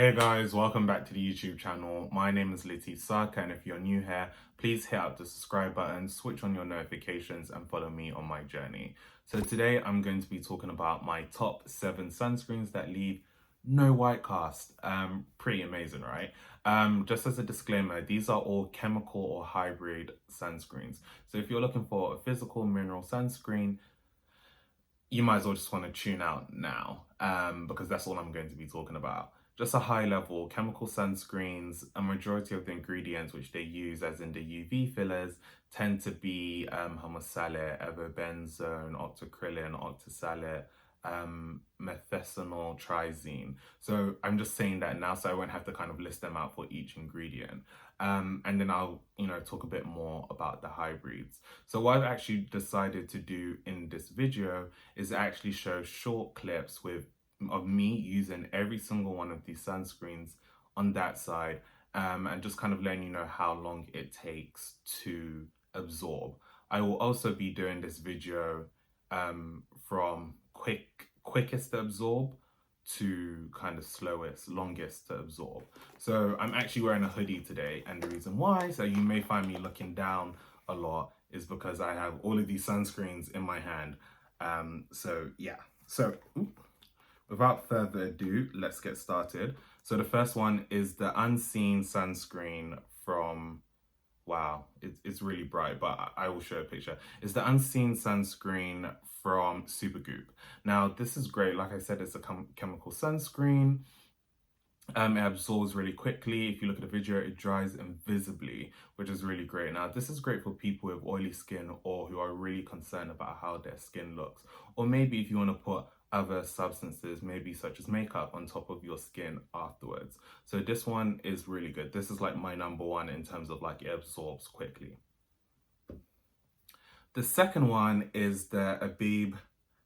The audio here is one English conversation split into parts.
Hey guys, welcome back to the YouTube channel. My name is Lateef Saka, and if you're new here, please hit up the subscribe button, switch on your notifications, and follow me on my journey. So today I'm going to be talking about my top 7 sunscreens that leave no white cast. Pretty amazing, right? Just as a disclaimer, these are all chemical or hybrid sunscreens. So if you're looking for a physical mineral sunscreen, you might as well just want to tune out now, because that's all I'm going to be talking about. Just a high level, chemical sunscreens, a majority of the ingredients which they use, as in the UV fillers, tend to be homosalate, avobenzone, octocrylene, octosalate, methanol, trizene. So I'm just saying that now so I won't have to kind of list them out for each ingredient. And then I'll, talk a bit more about the hybrids. So what I've actually decided to do in this video is actually show short clips of me using every single one of these sunscreens on that side, and just kind of letting you know how long it takes to absorb. I will also be doing this video from quickest to absorb to kind of slowest, longest to absorb. So I'm actually wearing a hoodie today, and the reason why, so you may find me looking down a lot, is because I have all of these sunscreens in my hand. So yeah, so without further ado, let's get started. So the first one is the Unseen sunscreen from, wow, it's really bright, but I will show a picture. It's the Unseen sunscreen from Supergoop. Now, this is great. Like I said, it's a chemical sunscreen. It absorbs really quickly. If you look at the video, it dries invisibly, which is really great. Now, this is great for people with oily skin or who are really concerned about how their skin looks. Or maybe if you want to put other substances, maybe such as makeup, on top of your skin afterwards. So this one is really good. This is like my number one in terms of like it absorbs quickly. The second one is the Beeb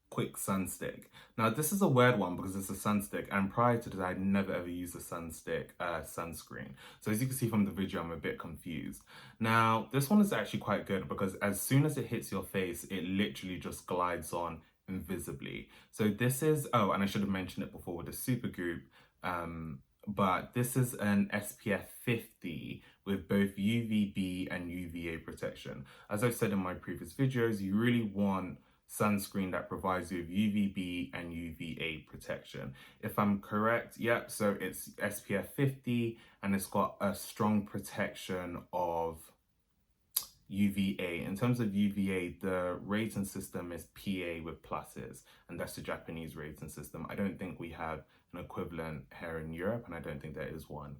Quick Sun Stick. Now this is a weird one because it's a sun stick, and prior to this I'd never ever used a sun stick sunscreen. So as you can see from the video, I'm a bit confused. Now this one is actually quite good because as soon as it hits your face, it literally just glides on invisibly. So this is, oh, and I should have mentioned it before with the Supergoop, but this is an SPF 50 with both UVB and UVA protection. As I've said in my previous videos, you really want sunscreen that provides you with UVB and UVA protection. If I'm correct, yep, so it's SPF 50 and it's got a strong protection of UVA. In terms of UVA, the rating system is PA with pluses, and that's the Japanese rating system. I don't think we have an equivalent here in Europe, and I don't think there is one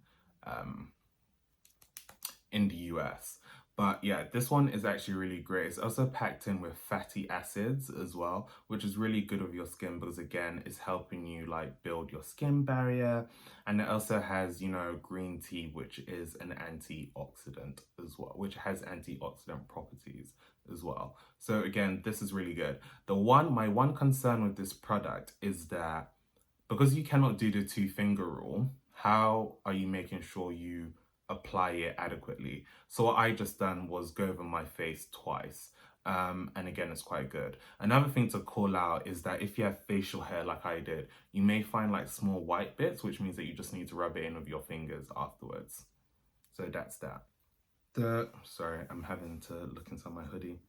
in the US. But yeah, this one is actually really great. It's also packed in with fatty acids as well, which is really good with your skin because again, it's helping you like build your skin barrier. And it also has, green tea, which is an antioxidant as well, which has antioxidant properties as well. So again, this is really good. My one concern with this product is that because you cannot do the 2-finger rule, how are you making sure you apply it adequately? So what I just done was go over my face twice, and again, it's quite good. Another thing to call out is that if you have facial hair like I did, you may find like small white bits, which means that you just need to rub it in with your fingers afterwards. So that's that. Sorry, I'm having to look inside my hoodie.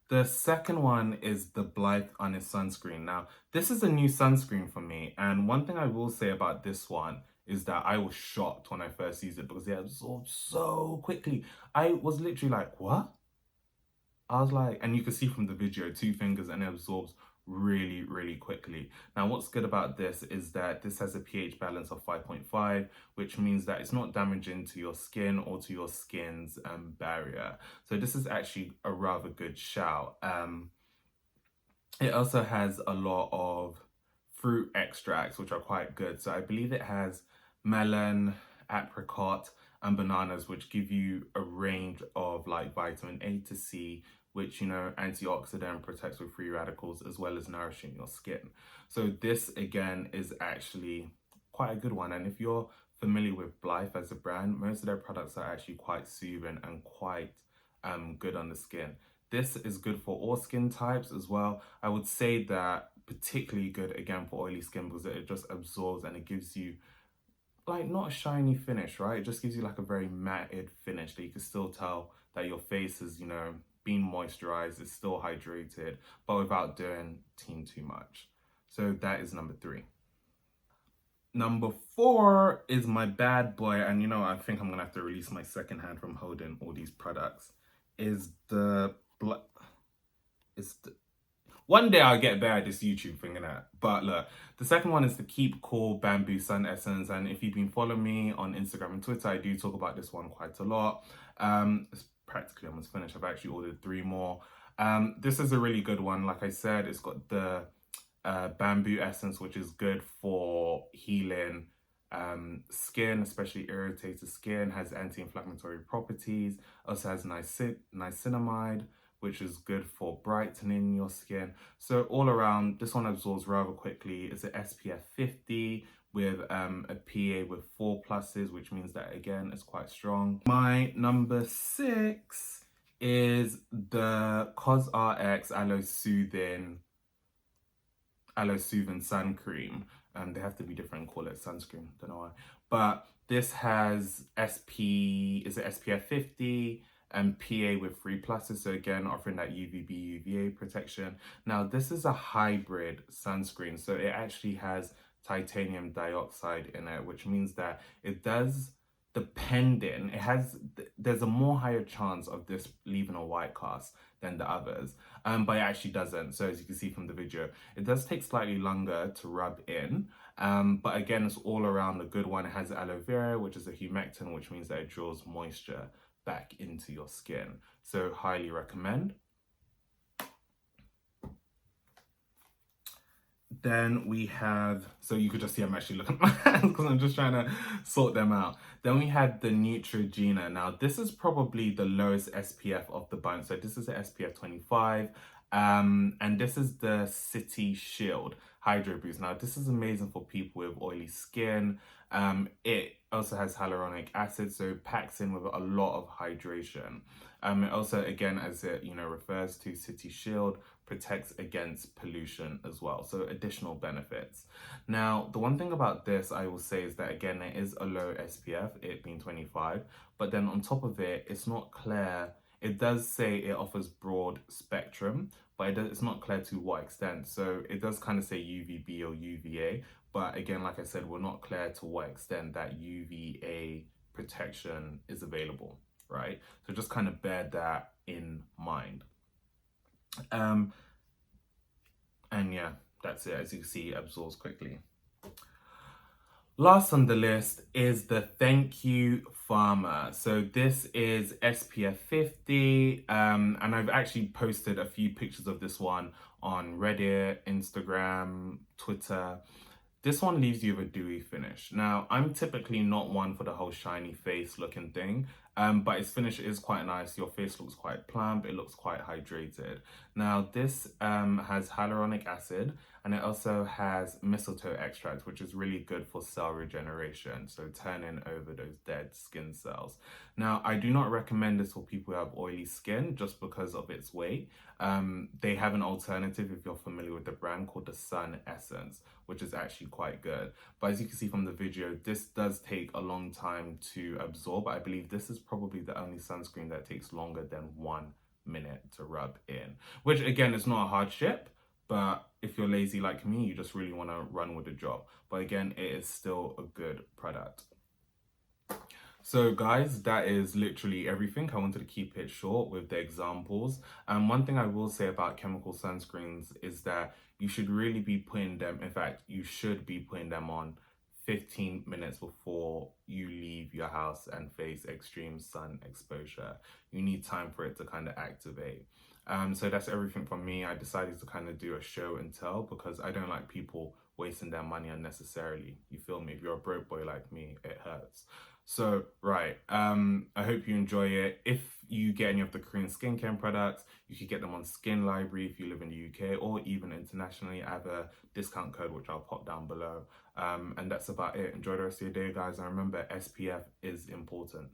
The second one is the Blythe Honest sunscreen. Now, this is a new sunscreen for me, and one thing I will say about this one is that I was shocked when I first used it because it absorbed so quickly. I was literally like, what? I was like, and you can see from the video, 2 fingers and it absorbs really, really quickly. Now, what's good about this is that this has a pH balance of 5.5, which means that it's not damaging to your skin or to your skin's barrier. So this is actually a rather good shout. It also has a lot of fruit extracts, which are quite good. So I believe it has melon, apricot, and bananas, which give you a range of like vitamin A to C, which, antioxidant, protects with free radicals, as well as nourishing your skin. So this, again, is actually quite a good one. And if you're familiar with Blythe as a brand, most of their products are actually quite soothing and quite good on the skin. This is good for all skin types as well. I would say that particularly good, again, for oily skin because it just absorbs and it gives you like not a shiny finish, right? It just gives you like a very matted finish that you can still tell that your face is, you know, being moisturized, it's still hydrated, but without doing too much. So that is number 3. Number 4 is my bad boy, and you know, I think I'm gonna have to release my second hand from holding all these products. Is the black? Is the One day I'll get better at this YouTube thing and that. But look, the second one is the Keep Cool Bamboo Sun Essence. And if you've been following me on Instagram and Twitter, I do talk about this one quite a lot. It's practically almost finished. I've actually ordered 3 more. This is a really good one. Like I said, it's got the bamboo essence, which is good for healing skin, especially irritated skin, has anti-inflammatory properties, also has niacinamide, which is good for brightening your skin. So all around, this one absorbs rather quickly. It's an SPF 50 with a PA with 4 pluses, which means that again, it's quite strong. My number 6 is the COSRX Aloe Soothing Sun Cream. They have to be different, call it sunscreen, don't know why. But this has is it SPF 50 and PA with 3 pluses. So again, offering that UVB, UVA protection. Now, this is a hybrid sunscreen. So it actually has titanium dioxide in it, which means that it does, there's a more higher chance of this leaving a white cast than the others, but it actually doesn't. So as you can see from the video, it does take slightly longer to rub in, but again, it's all around a good one. It has aloe vera, which is a humectant, which means that it draws moisture back into your skin. So highly recommend. Then we have, so you could just see I'm actually looking at my hands because I'm just trying to sort them out. Then we had the Neutrogena. Now, this is probably the lowest SPF of the bunch. So this is the SPF 25. And this is the City Shield Hydro Boost. Now, this is amazing for people with oily skin. It also has hyaluronic acid, so it packs in with a lot of hydration. It also, again, as it refers to, City Shield protects against pollution as well. So additional benefits. Now, the one thing about this I will say is that again, it is a low SPF, it being 25, but then on top of it, it's not clear. It does say it offers broad spectrum, but it's not clear to what extent. So it does kind of say UVB or UVA, but again, like I said, we're not clear to what extent that UVA protection is available, right? So just kind of bear that in mind. And yeah, that's it. As you can see, it absorbs quickly. Last on the list is the Thank You Pharma. So this is SPF 50, and I've actually posted a few pictures of this one on Reddit, Instagram, Twitter. This one leaves you with a dewy finish. Now, I'm typically not one for the whole shiny face looking thing, but its finish is quite nice. Your face looks quite plump, it looks quite hydrated. Now, this has hyaluronic acid, and it also has mistletoe extract, which is really good for cell regeneration, so turning over those dead skin cells. Now, I do not recommend this for people who have oily skin just because of its weight. They have an alternative, if you're familiar with the brand, called the Sun Essence, which is actually quite good. But as you can see from the video, this does take a long time to absorb. I believe this is probably the only sunscreen that takes longer than 1 minute to rub in, which again is not a hardship, but if you're lazy like me, you just really want to run with the job. But again, it is still a good product. So guys, that is literally everything. I wanted to keep it short with the examples. One thing I will say about chemical sunscreens is that you should really be putting them, in fact, you should be putting them on 15 minutes before you leave your house and face extreme sun exposure. You need time for it to kind of activate. So that's everything from me. I decided to kind of do a show and tell because I don't like people wasting their money unnecessarily. You feel me? If you're a broke boy like me, it hurts. So, right, I hope you enjoy it. If you get any of the Korean skincare products, you can get them on Skin Library if you live in the UK or even internationally. I have a discount code, which I'll pop down below. And that's about it. Enjoy the rest of your day, guys. And remember, SPF is important.